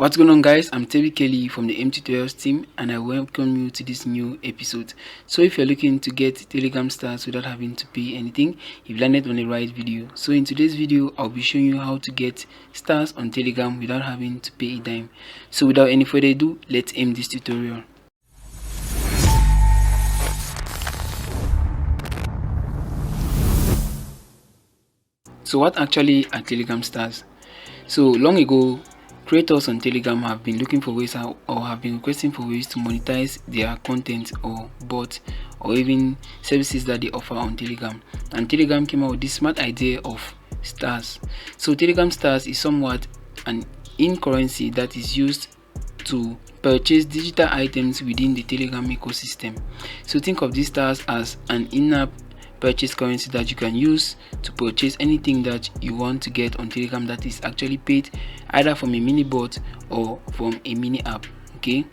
What's going on, guys? I'm Tebi Kelly from the M Tutorials team, and I welcome you to this new episode. So if you're looking to get Telegram stars without having to pay anything, you've landed on the right video. So in today's video, I'll be showing you how to get stars on Telegram without having to pay a dime. So without any further ado, let's aim this tutorial. So what actually are Telegram stars? So long ago, creators on Telegram have been looking for ways or have been requesting for ways to monetize their content or bots or even services that they offer on Telegram, and Telegram came out with this smart idea of stars. So Telegram stars is somewhat an in-currency that is used to purchase digital items within the Telegram ecosystem. So think of these stars as an in-app purchase currency that you can use to purchase anything that you want to get on Telegram that is actually paid either from a mini bot or from a mini app. Okay,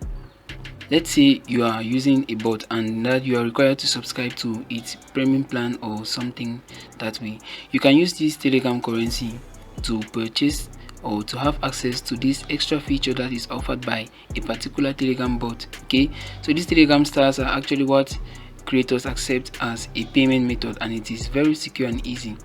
let's say you are using a bot and that you are required to subscribe to its premium plan or something that way. You can use this Telegram currency to purchase or to have access to this extra feature that is offered by a particular Telegram bot. Okay, so these Telegram stars are actually what creators accept as a payment method, and it is very secure and easy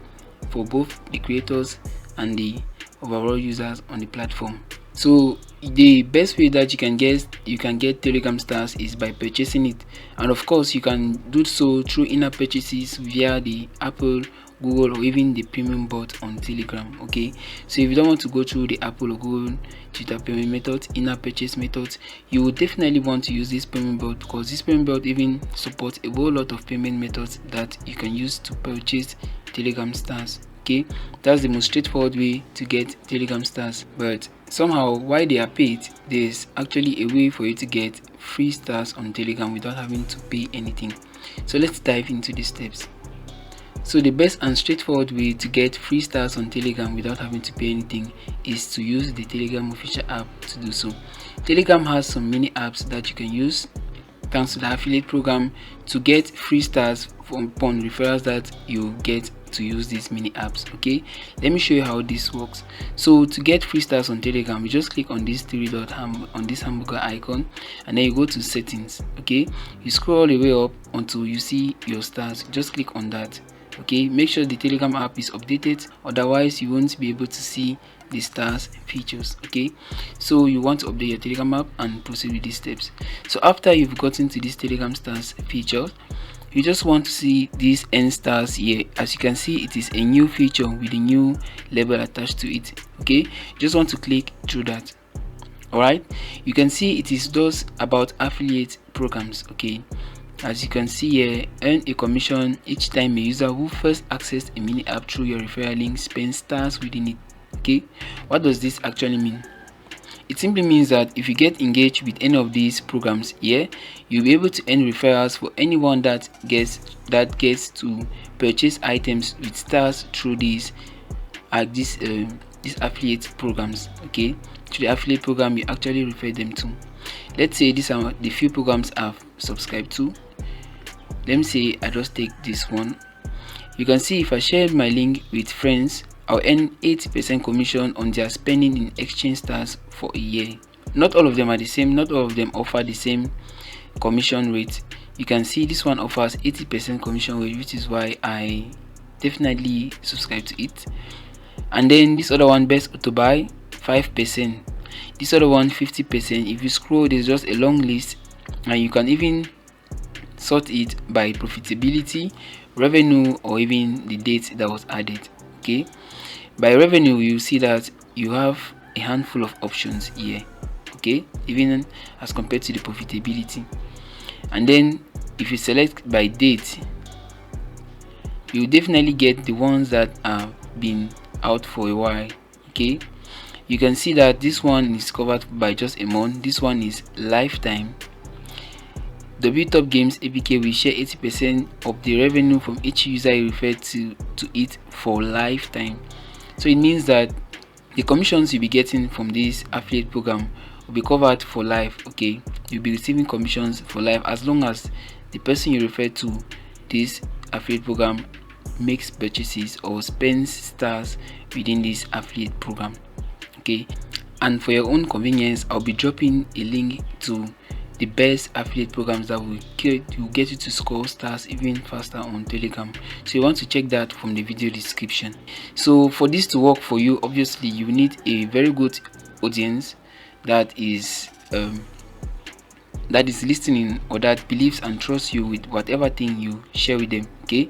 for both the creators and the overall users on the platform. So the best way that you can get Telegram stars is by purchasing it, and of course you can do so through in-app purchases via the Apple, Google, or even the premium bot on Telegram. Okay, so if you don't want to go through the Apple or Google Twitter payment methods, in-app purchase methods, you will definitely want to use this premium bot, because this premium bot even supports a whole lot of payment methods that you can use to purchase Telegram stars. Okay, that's the most straightforward way to get Telegram stars, but somehow while they are paid, there's actually a way for you to get free stars on Telegram without having to pay anything. So let's dive into the steps. So the best and straightforward way to get free stars on Telegram without having to pay anything is to use the Telegram official app to do so. Telegram has some mini apps that you can use thanks to the affiliate program to get free stars upon referrals that you get to use these mini apps. Okay, let me show you how this works. So to get free stars on Telegram, you just click on this three dot on this hamburger icon, and then you go to settings. Okay, you scroll all the way up until you see your stars. Just click on that. Okay, make sure the Telegram app is updated, otherwise you won't be able to see the stars features. Okay, so you want to update your Telegram app and proceed with these steps. So after you've gotten to this Telegram stars feature, you just want to see these N stars here. As you can see, it is a new feature with a new label attached to it. Okay, you just want to click through that. Alright, you can see it is those about affiliate programs. Okay, as you can see here, earn a commission each time a user who first accessed a mini app through your referral link spends stars within it. Okay, what does this actually mean? It simply means that if you get engaged with any of these programs here, you'll be able to earn referrals for anyone that gets to purchase items with stars through these affiliate programs. Okay, to the affiliate program you actually refer them to. Let's say these are the few programs I've subscribed to. Let me say I just take this one. You can see if I share my link with friends, I'll earn 80% commission on their spending in exchange stars for a year. Not all of them are the same, not all of them offer the same commission rate. You can see this one offers 80% commission rate, which is why I definitely subscribe to it. And then this other one, best auto buy, 5%. This other one, 50%. If you scroll, there's just a long list, and you can even sort it by profitability, revenue, or even the date that was added. Okay, by revenue you see that you have a handful of options here. Okay, even as compared to the profitability. And then if you select by date, you definitely get the ones that have been out for a while. Okay, you can see that this one is covered by just a month, this one is lifetime. W Top Games APK will share 80% of the revenue from each user you refer to it for lifetime. So it means that the commissions you'll be getting from this affiliate program will be covered for life. Okay, you'll be receiving commissions for life as long as the person you refer to this affiliate program makes purchases or spends stars within this affiliate program. Okay, And for your own convenience, I'll be dropping a link to the best affiliate programs that will get you to score stars even faster on Telegram. So you want to check that from the video description. So for this to work for you, obviously you need a very good audience that is listening, or that believes and trusts you with whatever thing you share with them. Okay,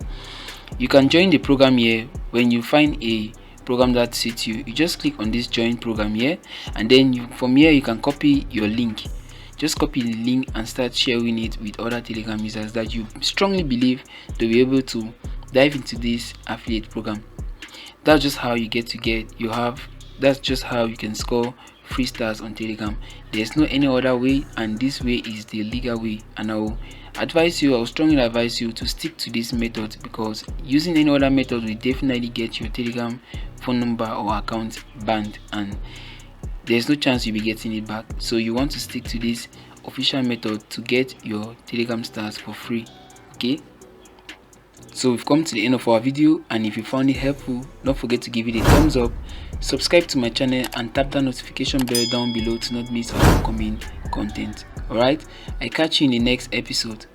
you can join the program here. When you find a program that suits you, you just click on this join program here, and then from here you can copy your link. Just copy the link and start sharing it with other Telegram users that you strongly believe to be able to dive into this affiliate program. That's just how you that's just how you can score free stars on Telegram. There's no any other way, and this way is the legal way. And I will strongly advise you to stick to this method, because using any other method will definitely get your Telegram phone number or account banned, and there's no chance you'll be getting it back. So you want to stick to this official method to get your Telegram stars for free. Okay, so we've come to the end of our video, and if you found it helpful, don't forget to give it a thumbs up, subscribe to my channel, and tap that notification bell down below to not miss our upcoming content. Alright, I catch you in the next episode.